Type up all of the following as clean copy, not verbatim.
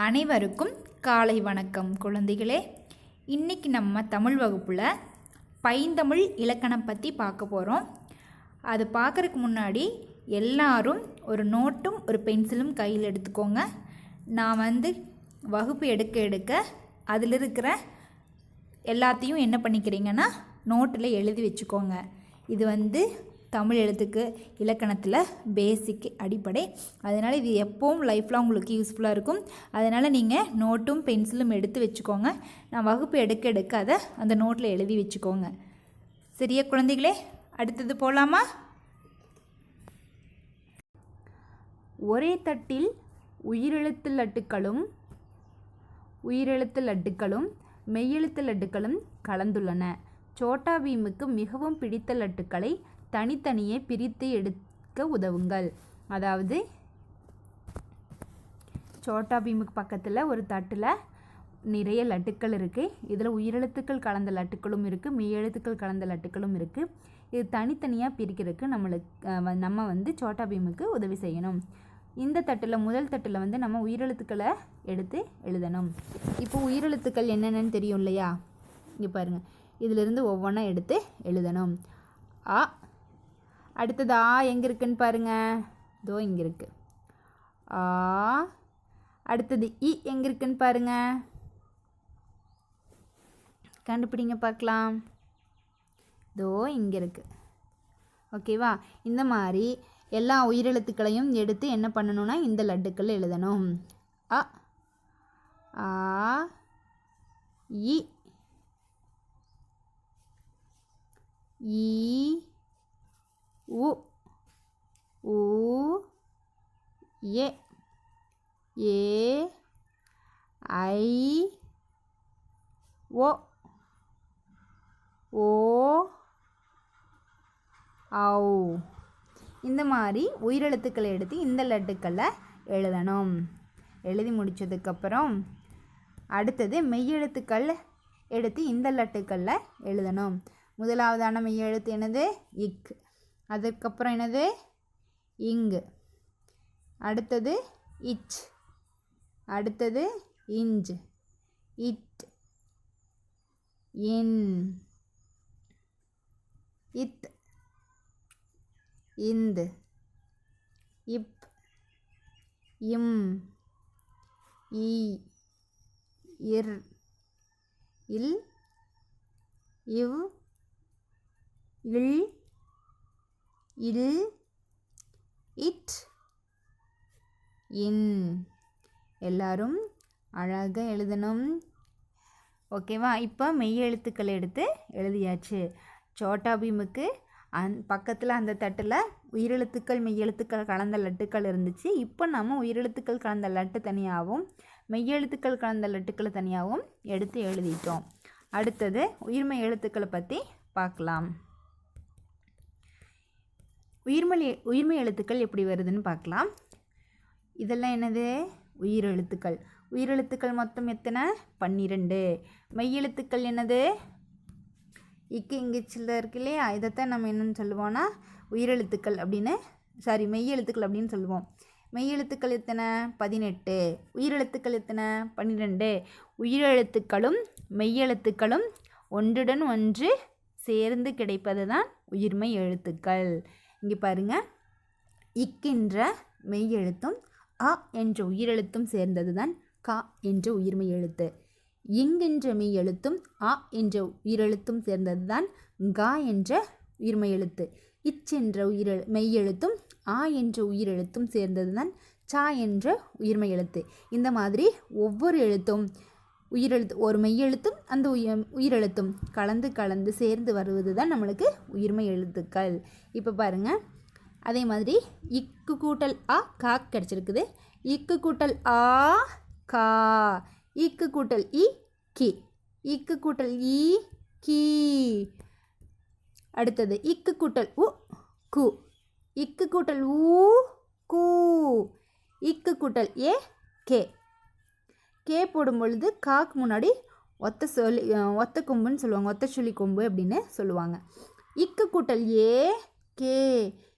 அனைவருக்கும் காலை வணக்கம் குழந்தைகளே. இன்றைக்கி நம்ம தமிழ் வகுப்பில் பைந்தமிழ் இலக்கணம் பற்றி பார்க்க போகிறோம். அது பார்க்குறதுக்கு முன்னாடி எல்லாரும் ஒரு நோட்டும் ஒரு பென்சிலும் கையில் எடுத்துக்கோங்க. நான் வகுப்பு எடுக்க அதில் இருக்கிற எல்லாத்தையும் என்ன பண்ணிக்கிறீங்கன்னா நோட்டில் எழுதி வச்சுக்கோங்க. இது தமிழ் எழுத்துக்கு இலக்கணத்தில் பேசிக் அடிப்படை. அதனால் இது எப்போவும் லைஃப்பில் உங்களுக்கு யூஸ்ஃபுல்லாக இருக்கும். அதனால் நீங்கள் நோட்டும் பென்சிலும் எடுத்து வச்சுக்கோங்க. நான் வகுப்பு எடுக்க அதை அந்த நோட்டில் எழுதி வச்சுக்கோங்க. சரியா குழந்தைகளே? அடுத்தது போகலாமா? ஒரே தட்டில் உயிரெழுத்து லட்டுக்களும் மெய்யெழுத்து லட்டுக்களும் கலந்துள்ளன. சோட்டா பீமுக்கு மிகவும் பிடித்த லட்டுக்களை தனித்தனியே பிரித்து எடுக்க உதவுங்கள். அதாவது சோட்டா பீமுக்கு பக்கத்தில் ஒரு தட்டில் நிறைய லட்டுக்கள் இருக்குது. இதில் உயிரெழுத்துக்கள் கலந்த லட்டுக்களும் இருக்குது, மெய்யெழுத்துக்கள் கலந்த லட்டுக்களும் இருக்குது. இது தனித்தனியாக பிரிக்கிறதுக்கு நம்ம சோட்டா பீமுக்கு உதவி செய்யணும். இந்த தட்டில் முதல் தட்டில் நம்ம உயிரெழுத்துக்களை எடுத்து எழுதணும். இப்போ உயிரெழுத்துக்கள் என்னென்னு தெரியும் இல்லையா? இங்கே பாருங்கள், இதிலிருந்து ஒவ்வொன்றா எடுத்து எழுதணும். ஆ, அடுத்தது ஆ எங்கே இருக்குன்னு பாருங்கள், இதோ இங்கே இருக்குது ஆ. அடுத்தது இ எங்கே இருக்குன்னு பாருங்கள், கண்டுபிடிங்க பார்க்கலாம், இதோ இங்கே இருக்குது. ஓகேவா? இந்த மாதிரி எல்லா உயிரெழுத்துக்களையும் எடுத்து என்ன பண்ணணும்னா இந்த லட்டுக்கள் எழுதணும். அ, ஆ, இ, ஈ, உ, ஊ, ஏ, ஏ, ஐ, ஓ, ஓ, ஔ. இந்த மாதிரி உயிரெழுத்துக்களை எடுத்து இந்த லட்டுக்களை எழுதணும். எழுதி முடித்ததுக்கப்புறம் அடுத்தது மெய்யெழுத்துக்கள் எடுத்து இந்த லட்டுக்களில் எழுதணும். முதலாவதான மெய்யெழுத்து என்னது? இக். அதுக்கப்புறம் என்னது? இங்கு. அடுத்தது இச். அடுத்தது இஞ்ச், இட், இன், இத், இந்து, இப், இம், ஈ, இர், இல், இவ், இல், இல், இட், இன். எல்லாரும் அழகாக எழுதணும். ஓகேவா? இப்போ மெய்யெழுத்துக்களை எடுத்து எழுதியாச்சு. சோட்டா பீமுக்கு பக்கத்தில் அந்த தட்டில் உயிரெழுத்துக்கள் மெய்யெழுத்துக்கள் கலந்த லட்டுக்கள் இருந்துச்சு. இப்போ நம்ம உயிரெழுத்துக்கள் கலந்த லட்டு தனியாகவும் மெய்யெழுத்துக்கள் கலந்த லட்டுக்களை தனியாகவும் எடுத்து எழுதிட்டோம். அடுத்தது உயிர்மெய் எழுத்துக்களை பற்றி பார்க்கலாம். உயிர்மெய் எழுத்துக்கள் எப்படி வருதுன்னு பார்க்கலாம். இதெல்லாம் என்னது? உயிரெழுத்துக்கள். உயிரெழுத்துக்கள் மொத்தம் எத்தனை? 12. மெய்யெழுத்துக்கள் என்னது? இக்கு இங்கிச்சில் இருக்கு இல்லையா? இதைத்தான் நம்ம என்னென்னு சொல்லுவோம்னா உயிரெழுத்துக்கள் அப்படின்னு, மெய்யெழுத்துக்கள் அப்படின்னு சொல்லுவோம். மெய்யெழுத்துக்கள் எத்தனை? 18. உயிரெழுத்துக்கள் எத்தனை? 12. உயிரெழுத்துக்களும் மெய்யெழுத்துக்களும் ஒன்றுடன் ஒன்று சேர்ந்து கிடைப்பது தான் உயிர்மெய் எழுத்துக்கள். இங்கே பாருங்கள், இக்கின்ற மெய்யெழுத்தும் அ என்ற உயிரெழுத்தும் சேர்ந்தது தான் கா என்ற உயிர்மெய் எழுத்து. இங்கென்ற மெய்யெழுத்தும் அ என்ற உயிரெழுத்தும் சேர்ந்தது தான் கா என்ற உயிர்மெய் எழுத்து. இச்சென்ற மெய்யெழுத்தும் ஆ என்ற உயிரெழுத்தும் சேர்ந்தது தான் சா என்ற உயிர்மெய் எழுத்து. இந்த மாதிரி ஒவ்வொரு எழுத்தும் ஒரு மெய்யெழுத்தும் அந்த உயிரெழுத்தும் கலந்து சேர்ந்து வருவது தான் நம்மளுக்கு உயிர்மெய் எழுத்துக்கள். இப்போ பாருங்கள், அதே மாதிரி இக்கு கூட்டல் ஆ கா கிடச்சிருக்குது. இக்கு கூட்டல் ஆ கா, இக்கு கூட்டல் இ கி, இக்கு கூட்டல் இ கி. அடுத்தது இக்கு கூட்டல் உ கு, இக்கு கூட்டல் ஊ கூ, இக்கு கூட்டல் ஏ கே. கே போடும் பொழுது காக்கு முன்னாடி ஒத்த கொம்புன்னு சொல்லுவாங்க, ஒத்த சுழி கொம்பு அப்படின்னு சொல்லுவாங்க. இக்கு கூட்டல் ஏ கே,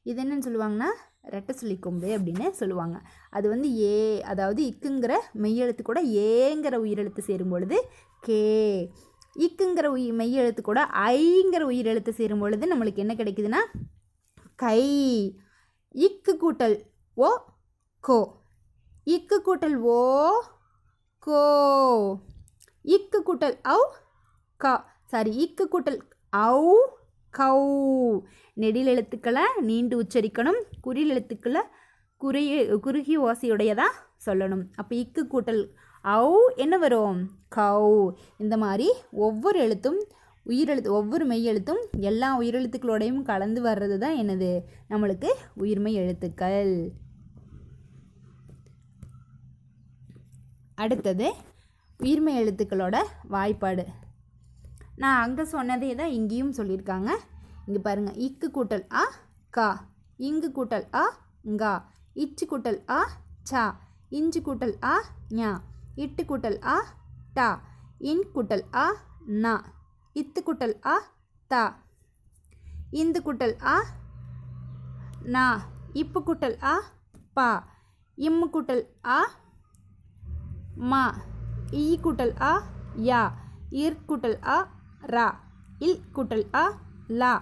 இது என்னன்னு சொல்லுவாங்கன்னா ரெட்டை சொல்லிக்கொம்பு அப்படின்னு சொல்லுவாங்க. அது வந்து ஏ, அதாவது இக்குங்கிற மெய்யெழுத்து கூட ஏங்கிற உயிரெழுத்து சேரும் பொழுது கே, இக்குங்கிற மெய்யெழுத்து கூட ஐங்கிற உயிரெழுத்து சேரும் பொழுது நம்மளுக்கு என்ன கிடைக்குதுன்னா கை. இக்கு கூட்டல் ஓ கோ, இக்கு கூட்டல் ஓ கோ, இக்கு கூட்டல் ஔ கா, இக்கு கூட்டல் ஔ கௌ. நெடில் எழுத்துக்களை நீண்டு உச்சரிக்கணும், குறில் எழுத்துக்களை குறுகிய ஓசையுடையதாக சொல்லணும். அப்போ இக்கு கூட்டல் ஔ என்ன வரும்? கௌ. இந்த மாதிரி ஒவ்வொரு எழுத்தும் ஒவ்வொரு மெய் எழுத்தும் எல்லா உயிரெழுத்துக்களோடையும் கலந்து வர்றது தான் என்னது நம்மளுக்கு உயிர்மெய் எழுத்துக்கள். அடுத்தது உயிர்மெய் எழுத்துக்களோட வாய்ப்பாடு. நான் அங்கே சொன்னதே தான் இங்கேயும் சொல்லியிருக்காங்க. இங்கே பாருங்கள், இக்கு கூட்டல் அ கா, இங்கு கூட்டல் அ ngா, இச்சு கூட்டல் அ சா, இஞ்சு கூட்டல் அ ஞா, இட்டு கூட்டல் அ டா, இன் கூட்டல் அ நா, இத்து கூட்டல் அ தா, இந்து கூட்டல் அ நா, இப்பு கூட்டல் அ பா, இம்மு கூட்டல் அ மா, ஈ கூட்டல் அ யா, இர் கூட்டல் அ ரா, இல் கூட்டல் அ லா,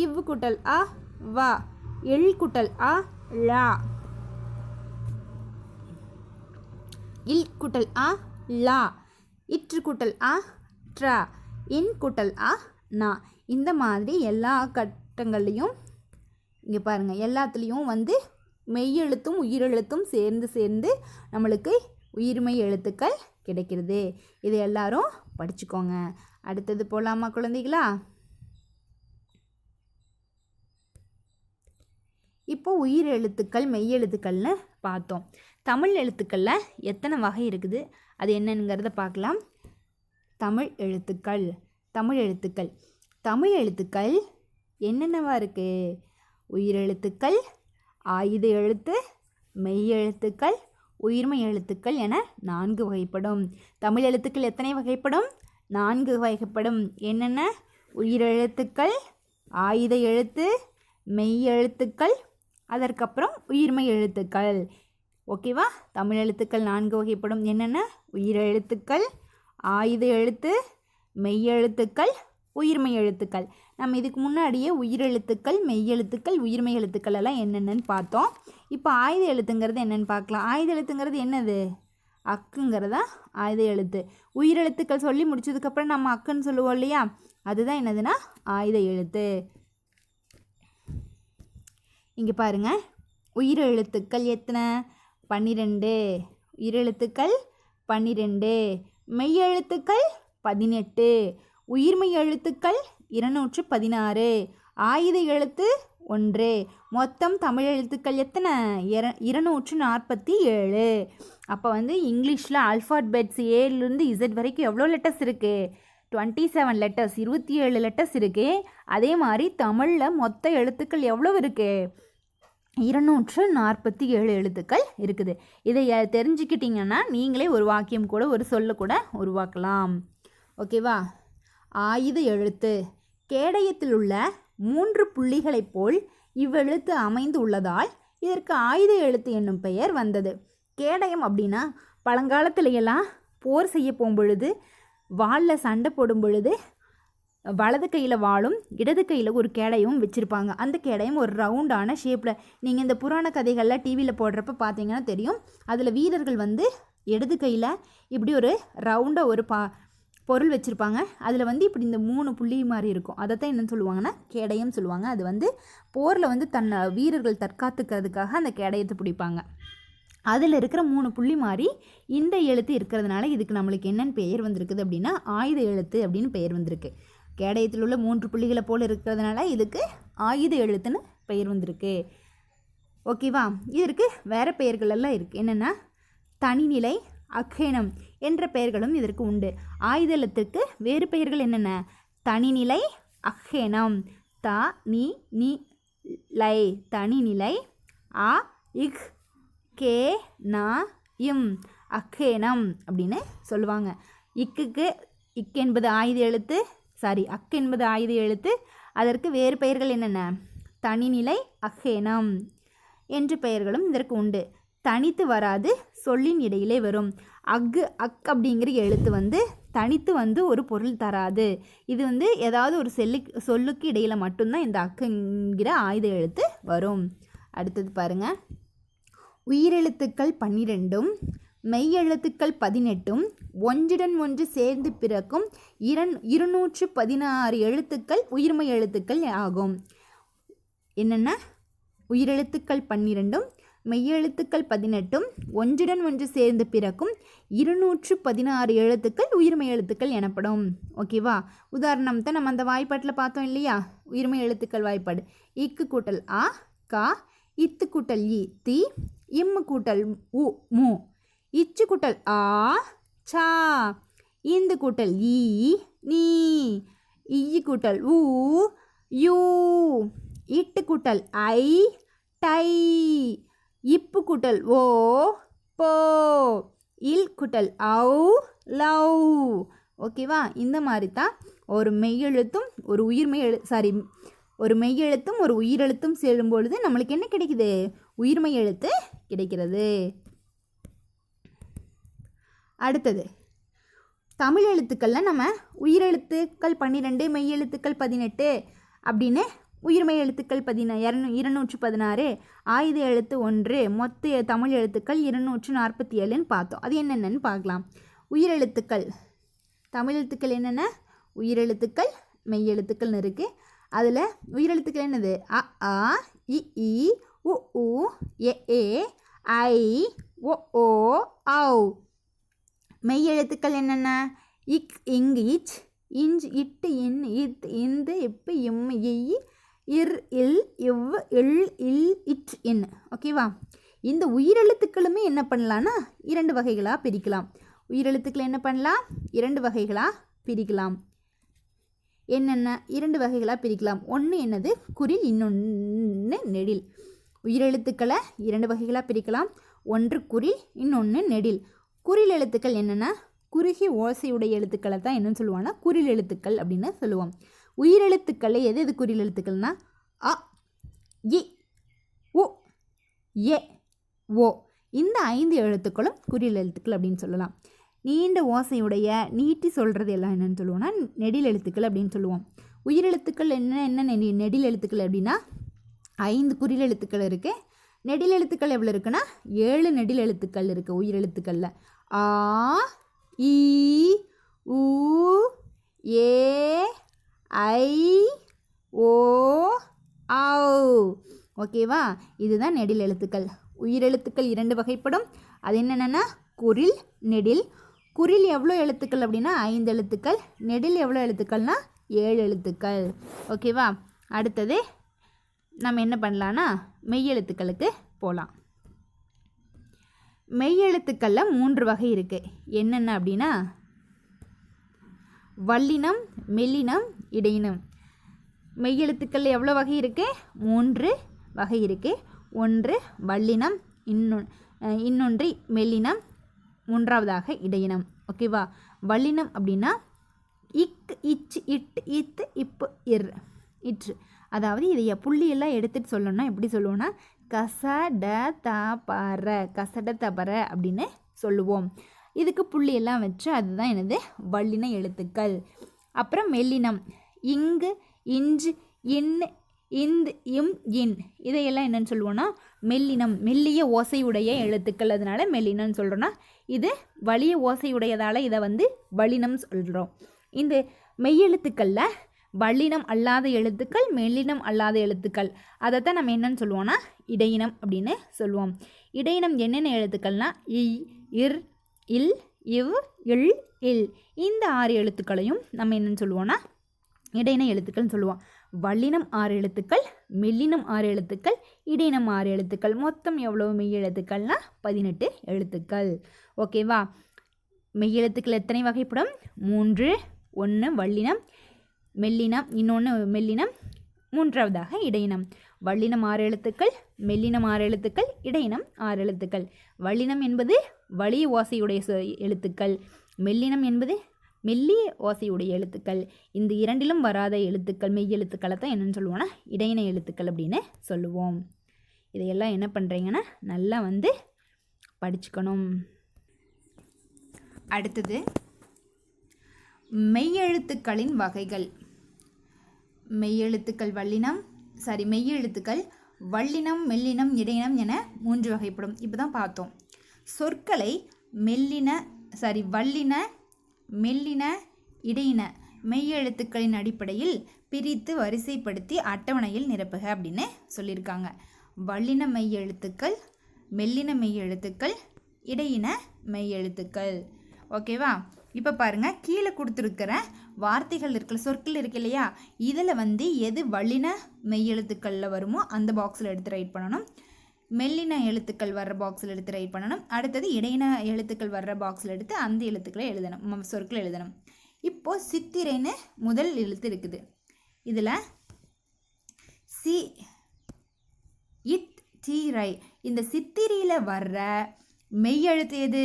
இவ் கூட்டல் அ வா, எள் கூட்டல் அ லா, இல் கூட்டல் அ லா, இற்று கூட்டல் அ ட்ரா, இன் கூட்டல் அ நா. இந்த மாதிரி எல்லா கட்டங்கள்லையும் இங்கே பாருங்கள், எல்லாத்துலேயும் வந்து மெய்யெழுத்தும் உயிரெழுத்தும் சேர்ந்து நம்மளுக்கு உயிர்மெய் எழுத்துக்கள் கிடைக்கிறது. இது எல்லாரும் படிச்சுக்கோங்க. அடுத்தது போகலாமா குழந்தைகளா? இப்போ உயிர் எழுத்துக்கள் மெய்யெழுத்துக்கள்னு பார்த்தோம். தமிழ் எழுத்துக்களில் எத்தனை வகை இருக்குது, அது என்னங்கிறத பார்க்கலாம். தமிழ் எழுத்துக்கள் தமிழ் எழுத்துக்கள் என்னென்னவா இருக்குது? உயிரெழுத்துக்கள், ஆயுத எழுத்து, மெய்யெழுத்துக்கள், உயிர்மெய் எழுத்துக்கள் என 4 வகைப்படும். தமிழ் எழுத்துக்கள் எத்தனை வகைப்படும்? 4 வகைப்படும். என்னென்ன? உயிரெழுத்துக்கள், ஆயுத எழுத்து, மெய்யெழுத்துக்கள், அதற்கப்புறம் உயிர்மெய் எழுத்துக்கள். ஓகேவா? தமிழ் எழுத்துக்கள் 4 வகைப்படும். என்னென்ன? உயிரெழுத்துக்கள், ஆயுத எழுத்து, மெய்யெழுத்துக்கள், உயிர்மெய் எழுத்துக்கள். நம்ம இதுக்கு முன்னாடியே உயிரெழுத்துக்கள், மெய்யெழுத்துக்கள், உயிர்மெய் எழுத்துக்கள் எல்லாம் என்னென்னு பார்த்தோம். இப்போ ஆயுத எழுத்துங்கிறது என்னென்னு பார்க்கலாம். ஆயுத எழுத்துங்கிறது என்னது? அக்குங்கிறதா ஆயுத எழுத்து. உயிரெழுத்துக்கள் சொல்லி முடிச்சதுக்கப்புறம் நம்ம அக்குன்னு சொல்லுவோம் இல்லையா, அதுதான் என்னதுன்னா ஆயுத எழுத்து. இங்கே பாருங்கள், உயிரெழுத்துக்கள் எத்தனை? 12. உயிரெழுத்துக்கள் 12, மெய்யெழுத்துக்கள் 18, உயிர்மெய் எழுத்துக்கள் 216, ஆயுத எழுத்து 1. மொத்தம் தமிழ் எழுத்துக்கள் எத்தனை? 247. அப்போ வந்து இங்கிலீஷில் ஆல்ஃபாபெட்ஸ் ஏலேருந்து இசட் வரைக்கும் எவ்வளோ லெட்டர்ஸ் இருக்குது? 27 லெட்டர்ஸ், 27 லெட்டர்ஸ் இருக்குது. அதே மாதிரி தமிழில் மொத்த எழுத்துக்கள் எவ்வளோ இருக்குது? 247 எழுத்துக்கள் இருக்குது. இதை தெரிஞ்சுக்கிட்டிங்கன்னா நீங்களே ஒரு வாக்கியம் கூட, ஒரு சொல்ல கூட உருவாக்கலாம். ஓகேவா? ஆயுத எழுத்து. கேடயத்தில் உள்ள 3 புள்ளிகளைப் போல் இவ்வெழுத்து அமைந்து உள்ளதால் இதற்கு ஆயுத எழுத்து என்னும் பெயர் வந்தது. கேடயம் அப்படின்னா பழங்காலத்திலையெல்லாம் போர் செய்ய போகும்பொழுது, வாளில் சண்டை போடும் பொழுது வலது கையில் வாளும் இடது கையில் ஒரு கேடயமும் வச்சுருப்பாங்க. அந்த கேடயம் ஒரு ரவுண்டான ஷேப்பில், நீங்கள் இந்த புராண கதைகளில் டிவியில் போடுறப்ப பார்த்தீங்கன்னா தெரியும். அதில் வீரர்கள் வந்து இடது கையில் இப்படி ஒரு ரவுண்டாக ஒரு பொருள் வச்சுருப்பாங்க. அதில் வந்து இப்படி இந்த 3 புள்ளி மாதிரி இருக்கும். அதை தான் என்னென்னு சொல்லுவாங்கன்னா கேடயம் சொல்லுவாங்க. அது வந்து போரில் வந்து வீரர்கள் தற்காத்துக்கிறதுக்காக அந்த கேடயத்தை பிடிப்பாங்க. அதில் இருக்கிற 3 புள்ளி மாதிரி இந்த எழுத்து இருக்கிறதுனால இதுக்கு நம்மளுக்கு என்னென்னு பெயர் வந்திருக்குது அப்படின்னா ஆயுத எழுத்து அப்படின்னு பெயர் வந்திருக்கு. கேடயத்தில் உள்ள 3 புள்ளிகளை போல் இருக்கிறதுனால இதுக்கு ஆயுத எழுத்துன்னு பெயர் வந்திருக்கு. ஓகேவா? இதற்கு வேறு பெயர்கள் எல்லாம் இருக்குது. என்னென்னா தனிநிலை, அக்கேனம் என்ற பெயர்களும் இதற்கு உண்டு. ஆயுத எழுத்துக்கு வேறு பெயர்கள் என்னென்ன? தனிநிலை, அக்கேனம். த நி நி லை தனிநிலை, அ இக் கே நா இம் அக்கேனம் அப்படின்னு சொல்லுவாங்க. இக் என்பது ஆயுத எழுத்து, அக் என்பது ஆயுத எழுத்து. அதற்கு வேறு பெயர்கள் என்னென்ன? தனிநிலை, அக்கேனம். என்ற பெயர்களும் இதற்கு உண்டு. தனித்து வராது, சொல்லின் இடையிலே வரும். அக் அப்படிங்கிற எழுத்து தனித்து ஒரு பொருள் தராது. இது ஏதாவது ஒரு சொல்லுக்கு இடையில் மட்டும்தான் இந்த அக்குங்கிற ஆயுத எழுத்து வரும். அடுத்தது பாருங்க, உயிரெழுத்துக்கள் 12ம் மெய்யெழுத்துக்கள் 18ம் ஒன்றுடன் ஒன்று சேர்ந்து பிறக்கும் 216 எழுத்துக்கள் உயிர்மெய் எழுத்துக்கள் ஆகும். என்னென்ன? உயிரெழுத்துக்கள் 12ம் மெய்யெழுத்துக்கள் 18ம் ஒன்றுடன் ஒன்று சேர்ந்து பிறக்கும் 216 எழுத்துக்கள் உயிர்மெய் எழுத்துக்கள் எனப்படும். ஓகேவா? உதாரணம் தான் நம்ம அந்த வாய்ப்பாட்டில் பார்த்தோம் இல்லையா? உயிர்மெய் எழுத்துக்கள் வாய்ப்பாடு. இக்கு கூட்டல் ஆ கா, இத்து கூட்டல் இ தி, இம்மு கூட்டல் உ மு, இச்சு கூட்டல் ஆ சா, இந்து கூட்டல் ஈ நீ, இய்யு கூட்டல் ஊ யூ, இட்டு கூட்டல் ஐ டை, இப்பு கூட்டல் ஓ போ, இல் கூட்டல் ஔ லவ். ஓகேவா? இந்த மாதிரி தான் ஒரு மெய்யெழுத்தும் ஒரு ஒரு மெய்யெழுத்தும் ஒரு உயிரெழுத்தும் சேரும் பொழுது நம்மளுக்கு என்ன கிடைக்குது? உயிர்மெய் எழுத்து கிடைக்கிறது. அடுத்தது தமிழ் எழுத்துக்களில் நம்ம உயிரெழுத்துக்கள் 12 மெய்யெழுத்துக்கள் 18 அப்படின்னு உயிர்மெய் எழுத்துக்கள் 216 ஆயுத எழுத்து 1 மொத்த தமிழ் எழுத்துக்கள் 247ன்னு பார்த்தோம். அது என்னென்னு பார்க்கலாம். உயிரெழுத்துக்கள் தமிழ் எழுத்துக்கள் என்னென்ன? உயிரெழுத்துக்கள் மெய்யெழுத்துக்கள்னு இருக்குது. அதில் உயிரெழுத்துக்கள் என்னது? அ ஆ இ ஈ உ ஊ எ ஏ ஐ ஒ ஓ ஔ. மெய்யெழுத்துக்கள் என்னென்ன? இக் இங் இச், இஞ்ச் இட்டு இன் இத் இந்து இப்பு இம் இய் இர் இல் இவ் இல் இல் இட் இன். ஓகேவா? இந்த உயிரெழுத்துக்களுமே என்ன பண்ணலான்னா 2 வகைகளாக பிரிக்கலாம். உயிரெழுத்துக்களை என்ன பண்ணலாம்? 2 வகைகளாக பிரிக்கலாம். என்னென்ன 2 வகைகளாக பிரிக்கலாம்? ஒன்று என்னது? குறில், இன்னொன்று நெடில். உயிரெழுத்துக்களை 2 வகைகளாக பிரிக்கலாம். ஒன்று குறில், இன்னொன்று நெடில். குறில் எழுத்துக்கள் என்னென்னா குறுகிய ஓசையுடைய எழுத்துக்களை தான் என்னன்னு சொல்லுவாங்கன்னா குறில் எழுத்துக்கள் அப்படின்னு சொல்லுவோம். உயிரெழுத்துக்களை எது குறில் எழுத்துக்கள்னா அ இ உ எ ஓ, இந்த 5 எழுத்துக்களும் குறில் எழுத்துக்கள் அப்படின்னு சொல்லலாம். நீண்ட ஓசையுடைய நீட்டி சொல்கிறது எல்லாம் என்னென்னு சொல்லுவோம்னா நெடில் எழுத்துக்கள் அப்படின்னு சொல்லுவோம். உயிரெழுத்துக்கள் என்ன நெடில் எழுத்துக்கள் அப்படின்னா 5 குறில் எழுத்துக்கள் இருக்குது. நெடில் எழுத்துக்கள் எவ்வளோ இருக்குன்னா 7 நெடில் எழுத்துக்கள் இருக்குது உயிரெழுத்துக்களில். ஆ இ உ ஏ ஐ ஓ ஔ. ஓகேவா? இதுதான் நெடில் எழுத்துக்கள். உயிரெழுத்துக்கள் 2 வகைப்படும். அது என்னென்னா குறில், நெடில். குறில் எவ்வளோ எழுத்துக்கள் அப்படின்னா 5 எழுத்துக்கள். நெடில் எவ்வளோ எழுத்துக்கள்னா 7 எழுத்துக்கள். ஓகேவா? அடுத்தது நம்ம என்ன பண்ணலான்னா மெய்யெழுத்துக்களுக்கு போகலாம். மெய்யெழுத்துக்களில் 3 வகை இருக்குது. என்னென்ன அப்படின்னா வல்லினம், மெல்லினம், இடையினம். மெய்யெழுத்துக்களில் எவ்வளோ வகை இருக்குது? 3 வகை இருக்குது. ஒன்று வல்லினம், இன்னொன்று மெல்லினம், மூன்றாவதாக இடையினம். ஓகேவா? வல்லினம் அப்படின்னா இக் இச் இட் இத் இப்பு இர் இற்று. அதாவது இதைய புள்ளியெல்லாம் எடுத்துகிட்டு சொல்லணும்னா எப்படி சொல்லுவோம்னா கசட தபர, கசட தபர அப்படின்னு சொல்லுவோம். இதுக்கு புள்ளியெல்லாம் வச்சு அதுதான் எனது வல்லின எழுத்துக்கள். அப்புறம் மெல்லினம் இங்கு இஞ்சு இன் இந்த் இம் இன், இதையெல்லாம் என்னென்னு சொல்லுவோன்னா மெல்லினம், மெல்லிய ஓசையுடைய எழுத்துக்கள். அதனால மெல்லினம்னு சொல்கிறோன்னா இது வலிய ஓசையுடையதால் இதை வல்லினம் சொல்கிறோம். இந்த மெய்யெழுத்துக்களில் வல்லினம் அல்லாத எழுத்துக்கள், மெல்லினம் அல்லாத எழுத்துக்கள், அதைத்தான் நம்ம என்னன்னு சொல்லுவோம்னா இடையினம் அப்படின்னு சொல்லுவோம். இடையினம் என்னென்ன எழுத்துக்கள்னா இ இர் இல் இவ் இல் இல், இந்த 6 எழுத்துக்களையும் நம்ம என்னன்னு சொல்லுவோம்னா இடையின எழுத்துக்கள்னு சொல்லுவோம். வல்லினம் 6 எழுத்துக்கள், மெல்லினம் 6 எழுத்துக்கள், இடையினம் 6 எழுத்துக்கள். மொத்தம் எவ்வளோ மெய் எழுத்துக்கள்னா 18 எழுத்துக்கள். ஓகேவா? மெய்யெழுத்துக்கள் எத்தனை வகைப்படும்? 3. ஒன்று வல்லினம், மெல்லினம், இன்னொன்று மெல்லினம், மூன்றாவதாக இடையினம். வல்லினம் 6 எழுத்துக்கள், மெல்லினம் 6 எழுத்துக்கள், இடையினம் 6 எழுத்துக்கள். வல்லினம் என்பது வலிய ஓசையுடைய எழுத்துக்கள், மெல்லினம் என்பது மெல்லிய ஓசையுடைய எழுத்துக்கள். இந்த இரண்டிலும் வராத எழுத்துக்கள் மெய் எழுத்துக்களை தான் என்னென்னு சொல்லுவோம்னா இடையின எழுத்துக்கள் அப்படின்னு சொல்லுவோம். இதையெல்லாம் என்ன பண்ணுறீங்கன்னா நல்லா வந்து படிச்சுக்கணும். அடுத்தது மெய்யெழுத்துக்களின் வகைகள். மெய்யெழுத்துக்கள் வல்லினம், மெல்லினம், இடையினம் என 3 வகைப்படும். இப்போ தான் பார்த்தோம். சொற்களை வல்லின, மெல்லின, இடையின மெய்யெழுத்துக்களின் அடிப்படையில் பிரித்து வரிசைப்படுத்தி அட்டவணையில் நிரப்புக அப்படின்னு சொல்லியிருக்காங்க. வல்லின மெய்யெழுத்துக்கள், மெல்லின மெய்யெழுத்துக்கள், இடையின மெய்யெழுத்துக்கள். ஓகேவா? இப்போ பாருங்கள், கீழே கொடுத்துருக்கிற வார்த்தைகள் சொற்கள் இருக்கு இல்லையா, இதில் வந்து எது வல்லின மெய்யெழுத்துக்களில் வருமோ அந்த பாக்ஸில் எடுத்து ரைட் பண்ணணும். மெல்லின எழுத்துக்கள் வர்ற பாக்ஸில் எடுத்து ரைட் பண்ணணும். அடுத்தது இடையின எழுத்துக்கள் வர்ற பாக்ஸில் எடுத்து அந்த எழுத்துக்களை எழுதணும், சொற்களை எழுதணும். இப்போது சித்திரைன்னு முதல் எழுத்து இருக்குது. இதில் சி இத் தி ரை, இந்த சித்திரையில் வர்ற மெய்யெழுத்து எது?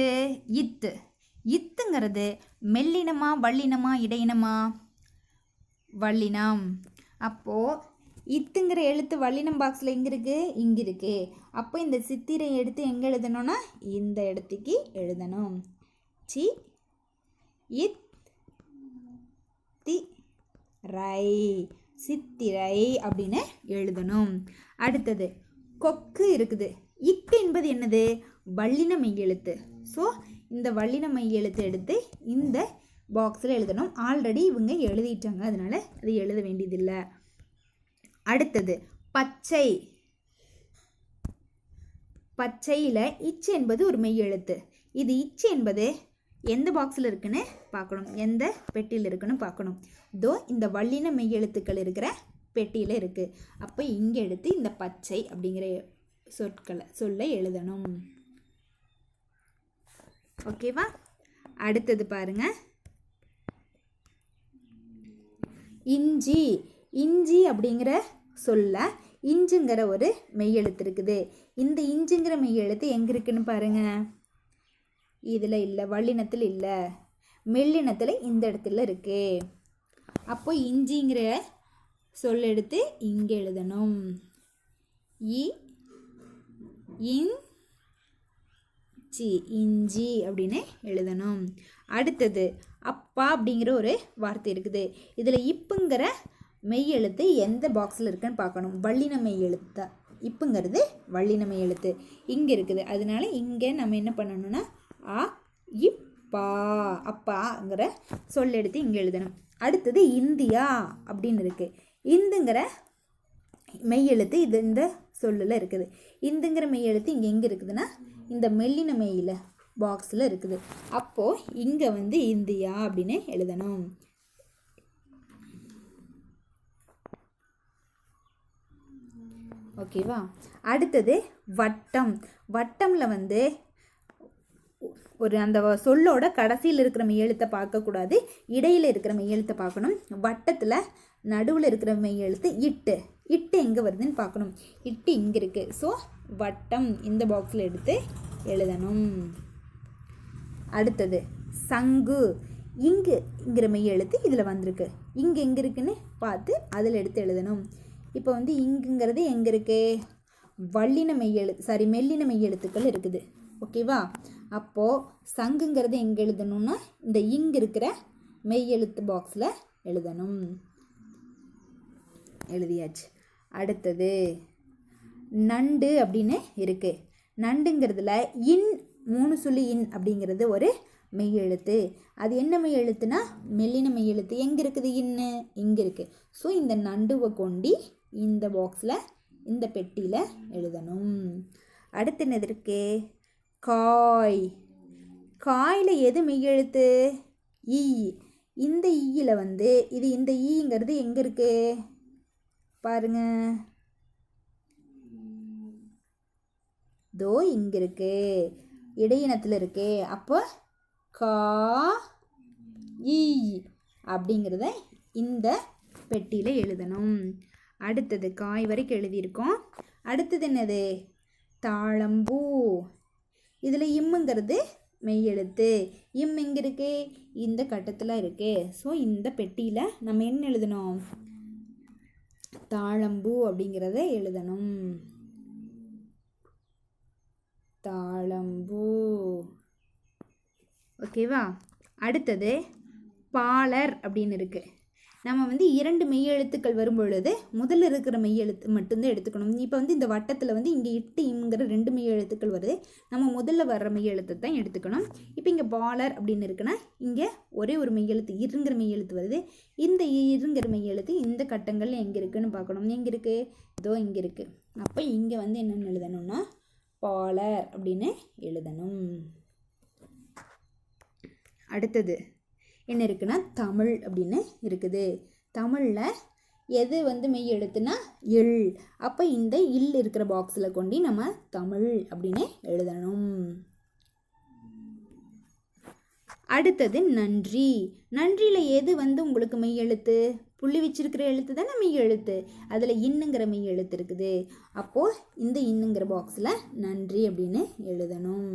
இத்து. இத்துங்கிறது மெல்லினமா வல்லினமா இடையினமா? வல்லினம். அப்போது இத்துங்கிற எழுத்து வல்லினம் பாக்ஸில் எங்கே இருக்குது? இங்கே இருக்குது. அப்போ இந்த சித்திரை எடுத்து எங்கே எழுதணும்னா இந்த இடத்துக்கு எழுதணும். சி இத் தி ரை, சித்திரை அப்படின்னு எழுதணும். அடுத்தது கொக்கு இருக்குது. இக்கு என்பது என்னது? வல்லின மெய்யெழுத்து. ஸோ இந்த வல்லின மெய்யெழுத்து எடுத்து இந்த பாக்ஸில் எழுதணும். ஆல்ரெடி இவங்க எழுதிட்டாங்க, அதனால் அது எழுத வேண்டியதில்லை. அடுத்தது பச்சை. பச்சையில் இச்சு என்பது ஒரு மெய்யெழுத்து. இது இச்சு என்பது எந்த பாக்ஸில் இருக்குன்னு பார்க்கணும், எந்த பெட்டியில் இருக்குன்னு பார்க்கணும். இதோ இந்த வல்லின மெய்யெழுத்துக்கள் இருக்கிற பெட்டியில் இருக்குது. அப்போ இங்கே எடுத்து இந்த பச்சை அப்படிங்கிற சொல்லை எழுதணும். ஓகேவா? அடுத்தது பாருங்க, இஞ்சி. இஞ்சி அப்படிங்கிற சொல்ல இஞ்சுங்கிற ஒரு மெய்யெழுத்து இருக்குது. இந்த இஞ்சுங்கிற மெய்யெழுத்து எங்கே இருக்குன்னு பாருங்க. இதில் இல்லை, வல்லினத்தில் இல்லை, மெல்லினத்தில் இந்த இடத்துல இருக்கு. அப்போ இஞ்சிங்கிற சொல் எடுத்து இங்கே எழுதணும். இஞ்சி அப்படின்னு எழுதணும். அடுத்தது அப்பா அப்படிங்கிற ஒரு வார்த்தை இருக்குது. இதில் இப்புங்கிற மெய்யெழுத்து எந்த பாக்ஸில் இருக்குன்னு பார்க்கணும். வல்லின மெய்யெழுத்து. இப்புங்கிறது வல்லின மெய்யெழுத்து இங்கே இருக்குது. அதனால இங்கே நம்ம என்ன பண்ணணும்னா இப்பா, அப்பாங்கிற சொல் எடுத்து இங்கே எழுதணும். அடுத்தது இந்தியா அப்படின்னு இருக்குது. இந்துங்கிற மெய்யெழுத்து இது இந்த சொல்லில் இருக்குது. இந்துங்கிற மெய்யெழுத்து இங்கே எங்கே இருக்குதுன்னா இந்த மெல்லின மெய்யில பாக்ஸில் இருக்குது. அப்போது இங்கே வந்து இந்தியா அப்படின்னு எழுதணும். ஓகேவா? அடுத்தது வட்டம். வட்டமில் வந்து ஒரு அந்த சொல்லோட கடைசியில் இருக்கிற மெய்யெழுத்தை பார்க்கக்கூடாது, இடையில் இருக்கிற மெய்யெழுத்தை பார்க்கணும். வட்டத்தில் நடுவில் இருக்கிற மெய்யெழுத்து இட்டு. இட்டு எங்கே வருதுன்னு பார்க்கணும். இட்டு இங்கே இருக்குது. ஸோ வட்டம் இந்த பாக்ஸில் எடுத்து எழுதணும். அடுத்தது சங்கு. இங்குங்கிற மெய்யெழுத்து இதில் வந்திருக்கு. இங்கே எங்கே இருக்குன்னு பார்த்து அதில் எடுத்து எழுதணும். இப்போ வந்து இங்குங்கிறது எங்கே இருக்குது? வல்லின மெல்லின மெய்யெழுத்துக்கள் இருக்குது. ஓகேவா? அப்போது சங்குங்கிறது எங்கே எழுதணும்னா இந்த இங்கு இருக்கிற மெய்யெழுத்து பாக்ஸில் எழுதணும். எழுதியாச்சு. அடுத்தது நண்டு அப்படின்னு இருக்குது. நண்டுங்கிறதுல இன் 3 சுழி இன் அப்படிங்கிறது ஒரு மெய்யெழுத்து. அது என்ன மெய்யெழுத்துனா மெல்லின மெய்யெழுத்து. எங்கே இருக்குது? இன்னு இங்கே இருக்குது. ஸோ இந்த நண்டுவை கொண்டு இந்த பாக்ஸில் இந்த பெட்டியில் எழுதணும். அடுத்து என்னது இருக்கு? காய். காயில் எது மெய்யெழுத்து? ஈ. இந்த ஈயில் வந்து இது இந்த ஈங்கிறது எங்கே இருக்கு பாருங்க. தோ இங்கே இருக்கு, இடையினத்தில் இருக்கு. அப்போ கா ஈ அப்படிங்கிறத இந்த பெட்டியில் எழுதணும். அடுத்தது காய் வரைக்கும் எழுதியிருக்கோம். அடுத்தது என்னது? தாழம்பூ. இதில் இம்முங்கிறது மெய்யெழுத்து. இம் எங்கே இருக்கு? இந்த கட்டத்தில் இருக்கு. ஸோ இந்த பெட்டியில் நம்ம என்ன எழுதணும்? தாழம்பூ அப்படிங்கிறத எழுதணும். தாழம்பூ. ஓகேவா? அடுத்தது பாலர் அப்படின்னு இருக்குது. நம்ம வந்து 2 மெய்யெழுத்துக்கள் வரும் பொழுது முதல்ல இருக்கிற மெய்யெழுத்து மட்டும்தான் எடுத்துக்கணும். இப்போ வந்து இந்த வட்டத்தில் வந்து இங்கே இட்டு இம்ங்கிற 2 மெய்யெழுத்துக்கள் வருது. நம்ம முதல்ல வர்ற மெய்யெழுத்தை தான் எடுத்துக்கணும். இப்போ இங்கே பாலர் அப்படின்னு இருக்குன்னா இங்கே ஒரே ஒரு மெய்யெழுத்து இருங்கிற மெய்யெழுத்து வருது. இந்த இருங்கிற மெய்யெழுத்து இந்த கட்டங்களில் எங்கே இருக்குதுன்னு பார்க்கணும். எங்கே இருக்குது? இதோ இங்கே இருக்குது. அப்போ இங்கே வந்து என்னென்னு எழுதணும்னா பாலர் அப்படின்னு எழுதணும். அடுத்தது என்ன இருக்குன்னா தமிழ் அப்படின்னு இருக்குது. தமிழில் எது வந்து மெய் எழுத்துனா இல். அப்போ இந்த இல் இருக்கிற பாக்ஸில் கொண்டு நம்ம தமிழ் அப்படின்னு எழுதணும். அடுத்தது நன்றி. நன்றியில் எது வந்து உங்களுக்கு மெய் எழுத்து? புள்ளி வச்சிருக்கிற எழுத்து தானே மெய் எழுத்து. அதில் இன்னுங்கிற மெய் எழுத்து இருக்குது. அப்போது இந்த இன்னுங்கிற பாக்ஸில் நன்றி அப்படின்னு எழுதணும்.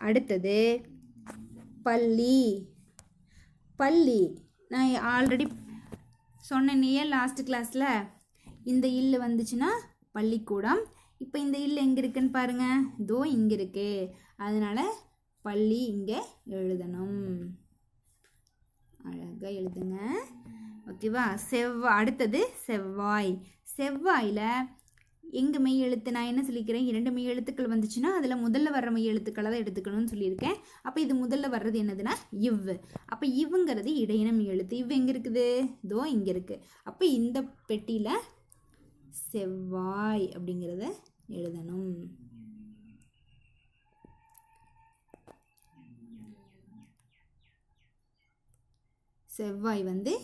அடுத்தது பள்ளி. பள்ளி நான் ஆல்ரெடி சொன்னேனே லாஸ்ட் கிளாஸில், இந்த இல்லு வந்துச்சுன்னா பள்ளிக்கூடம். இப்போ இந்த இல்லு எங்கே இருக்குன்னு பாருங்கள், இதோ இங்கே இருக்கு. அதனால் பள்ளி இங்கே எழுதணும். அழகாக எழுதுங்க. ஓகேவா? அடுத்தது செவ்வாய். செவ்வாயில் எங்கள் மெய் எழுத்து நான் என்ன சொல்லிக்கிறேன், 2 மெய் எழுத்துக்கள் வந்துச்சுன்னா அதில் முதல்ல வர்ற மெய் எழுத்துக்களை தான் எடுத்துக்கணும்னு சொல்லியிருக்கேன். அப்போ இது முதல்ல வர்றது என்னதுன்னா இவ். அப்போ இவ்வுங்கிறது இடையின மெய் எழுத்து. இவ் எங்கே இருக்குது? இதோ இங்கே இருக்குது. அப்போ இந்த பெட்டியில் செவ்வாய் அப்படிங்கிறத எழுதணும். செவ்வாய் வந்து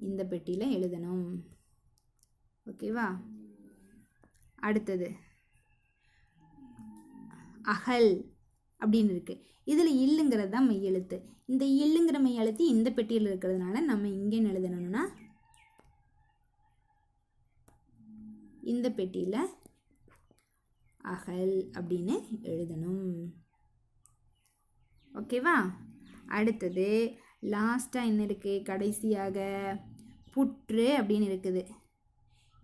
இந்த பெட்டியில் எழுதணும். ஓகேவா? அடுத்தது அகல் அப்படின்னு இருக்குது. இதில் இல்லுங்கிறது தான் மெய் எழுத்து. இந்த இல்லுங்கிற மெய் எழுத்து இந்த பெட்டியில் இருக்கிறதுனால நம்ம இங்கே எழுதணும்னா இந்த பெட்டியில் அகல் அப்படின்னு எழுதணும். ஓகேவா? அடுத்தது லாஸ்ட்டாக என்ன இருக்குது? கடைசியாக புற்று அப்படின்னு இருக்குது.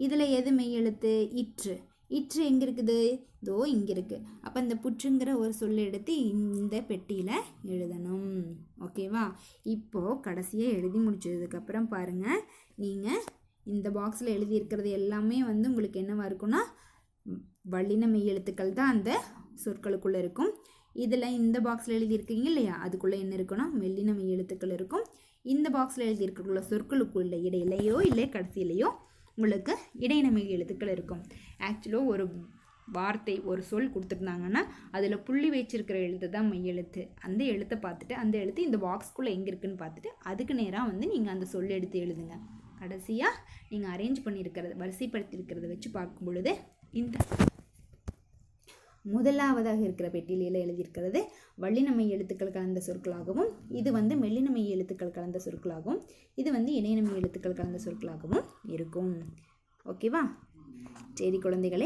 இதில் எது மெய் எழுத்து? இற்று. இற்று எங்கே இருக்குது? இதோ இங்கே இருக்குது. அப்போ இந்த புற்றுங்கிற ஒரு சொல்லை எடுத்து இந்த பெட்டியில் எழுதணும். ஓகேவா? இப்போது கடைசியாக எழுதி முடிச்சதுக்கப்புறம் பாருங்கள், நீங்கள் இந்த பாக்ஸில் எழுதியிருக்கிறது எல்லாமே வந்து உங்களுக்கு என்னவாக இருக்குன்னா வல்லின மெய் எழுத்துக்கள் தான் அந்த சொற்களுக்குள்ளே இருக்கும். இதில் இந்த பாக்ஸில் எழுதியிருக்கீங்க இல்லையா, அதுக்குள்ளே என்ன இருக்குன்னா மெல்லின மெய் எழுத்துக்கள் இருக்கும். இந்த பாக்ஸில் எழுதியிருக்கக்குள்ள சொற்களுக்குள்ள இடையிலையோ இல்லை கடைசியிலையோ உங்களுக்கு இடையின மெய் எழுத்துக்கள் இருக்கும். ஆக்சுவலாக ஒரு வார்த்தை ஒரு சொல் கொடுத்துருந்தாங்கன்னா அதில் புள்ளி வச்சிருக்கிற எழுத்து தான் மெய் எழுத்து. அந்த எழுத்தை பார்த்துட்டு அந்த எழுத்து இந்த பாக்ஸ்குள்ளே எங்கே இருக்குன்னு பார்த்துட்டு அதுக்கு நேராக வந்து நீங்கள் அந்த சொல் எடுத்து எழுதுங்க. கடைசியாக நீங்கள் அரேஞ்ச் பண்ணியிருக்கிறது வரிசைப்படுத்தியிருக்கிறத வச்சு பார்க்கும் பொழுது இந்த முதலாவதாக இருக்கிற பெட்டியில் எழுதியிருக்கிறது வல்லின மெய் எழுத்துக்கள் கலந்த சொற்களாகவும், இது வந்து மெல்லின மெய் எழுத்துக்கள் கலந்த சொற்களாகவும், இது வந்து இடையின மெய் எழுத்துக்கள் கலந்த சொற்களாகவும் இருக்கும். ஓகேவா? சரி குழந்தைகளே,